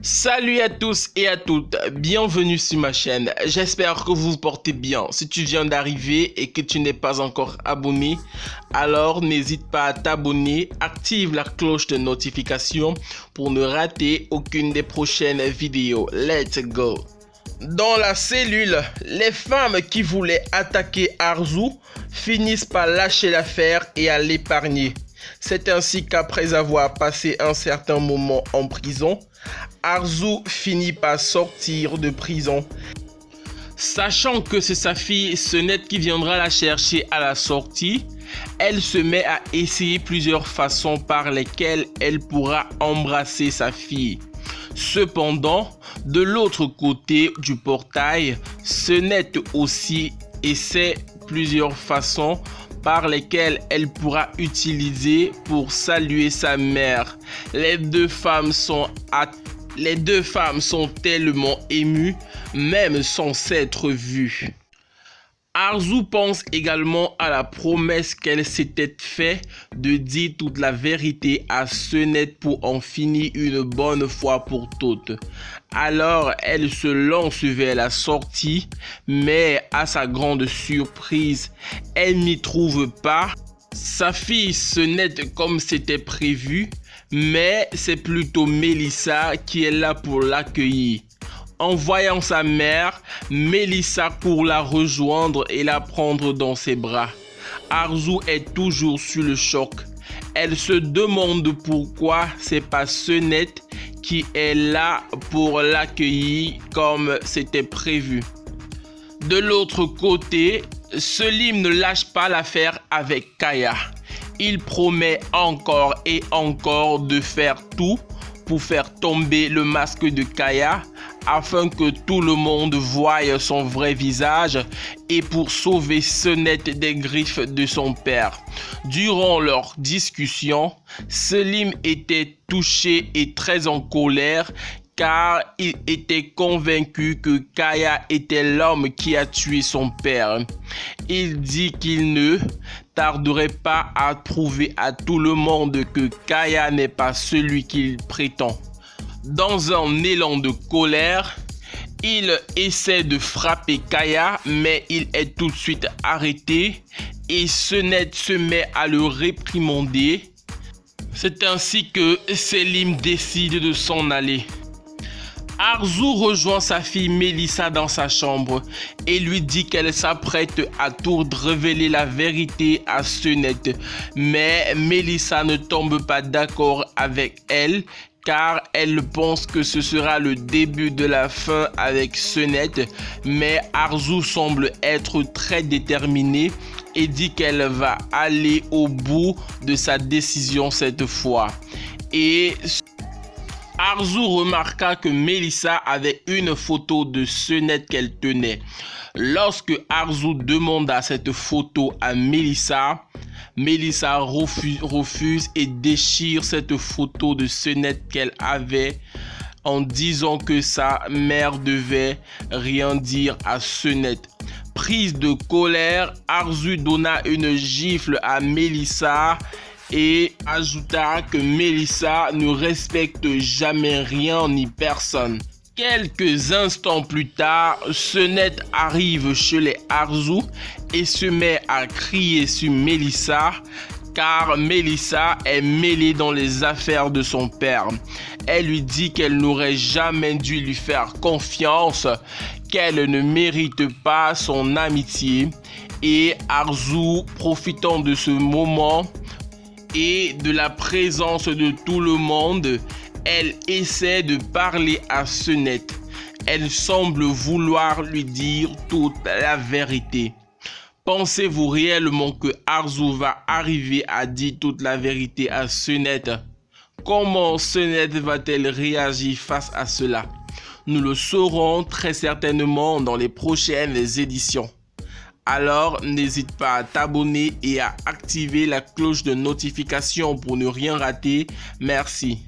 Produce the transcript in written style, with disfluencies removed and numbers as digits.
Salut à tous et à toutes, bienvenue sur ma chaîne, j'espère que vous vous portez bien. Si tu viens d'arriver et que tu n'es pas encore abonné, alors n'hésite pas à t'abonner, active la cloche de notification pour ne rater aucune des prochaines vidéos. Let's go! Dans la cellule, les femmes qui voulaient attaquer Arzu finissent par lâcher l'affaire et à l'épargner. C'est ainsi qu'après avoir passé un certain moment en prison, Arzu finit par sortir de prison. Sachant que c'est sa fille Senette qui viendra la chercher à la sortie, elle se met à essayer plusieurs façons par lesquelles elle pourra embrasser sa fille. Cependant, de l'autre côté du portail, Senette aussi essaie plusieurs façons par lesquelles elle pourra utiliser pour saluer sa mère. Les deux femmes sont tellement émues, même sans s'être vues. Arzu pense également à la promesse qu'elle s'était faite de dire toute la vérité à Senette pour en finir une bonne fois pour toutes. Alors elle se lance vers la sortie, mais à sa grande surprise, elle n'y trouve pas sa fille Senette comme c'était prévu, mais c'est plutôt Melissa qui est là pour l'accueillir. En voyant sa mère, Melissa court la rejoindre et la prendre dans ses bras. Arzu est toujours sous le choc. Elle se demande pourquoi c'est pas Senette qui est là pour l'accueillir comme c'était prévu. De l'autre côté, Selim ne lâche pas l'affaire avec Kaya. Il promet encore et encore de faire tout pour faire tomber le masque de Kaya afin que tout le monde voie son vrai visage et pour sauver Senette des griffes de son père. Durant leur discussion, Selim était touché et très en colère car il était convaincu que Kaya était l'homme qui a tué son père. Il dit qu'il ne tarderait pas à prouver à tout le monde que Kaya n'est pas celui qu'il prétend. Dans un élan de colère, il essaie de frapper Kaya, mais il est tout de suite arrêté et Senette se met à le réprimander. C'est ainsi que Selim décide de s'en aller. Arzu rejoint sa fille Melissa dans sa chambre et lui dit qu'elle s'apprête à tout révéler la vérité à Senette. Mais Melissa ne tombe pas d'accord avec elle car elle pense que ce sera le début de la fin avec Senette. Mais Arzu semble être très déterminée et dit qu'elle va aller au bout de sa décision cette fois. Et Arzu remarqua que Melissa avait une photo de Senette qu'elle tenait. Lorsque Arzu demanda cette photo à Melissa, Melissa refuse et déchire cette photo de Senette qu'elle avait en disant que sa mère devait rien dire à Senette. Prise de colère, Arzu donna une gifle à Melissa et ajouta que Melissa ne respecte jamais rien ni personne. Quelques instants plus tard, Senette arrive chez les Arzu et se met à crier sur Melissa car Melissa est mêlée dans les affaires de son père. Elle lui dit qu'elle n'aurait jamais dû lui faire confiance, qu'elle ne mérite pas son amitié et Arzu, profitant de ce moment et de la présence de tout le monde, elle essaie de parler à Senette. Elle semble vouloir lui dire toute la vérité. Pensez-vous réellement que Arzu va arriver à dire toute la vérité à Senette? Comment Senette va-t-elle réagir face à cela? Nous le saurons très certainement dans les prochaines éditions. Alors, n'hésite pas à t'abonner et à activer la cloche de notification pour ne rien rater. Merci.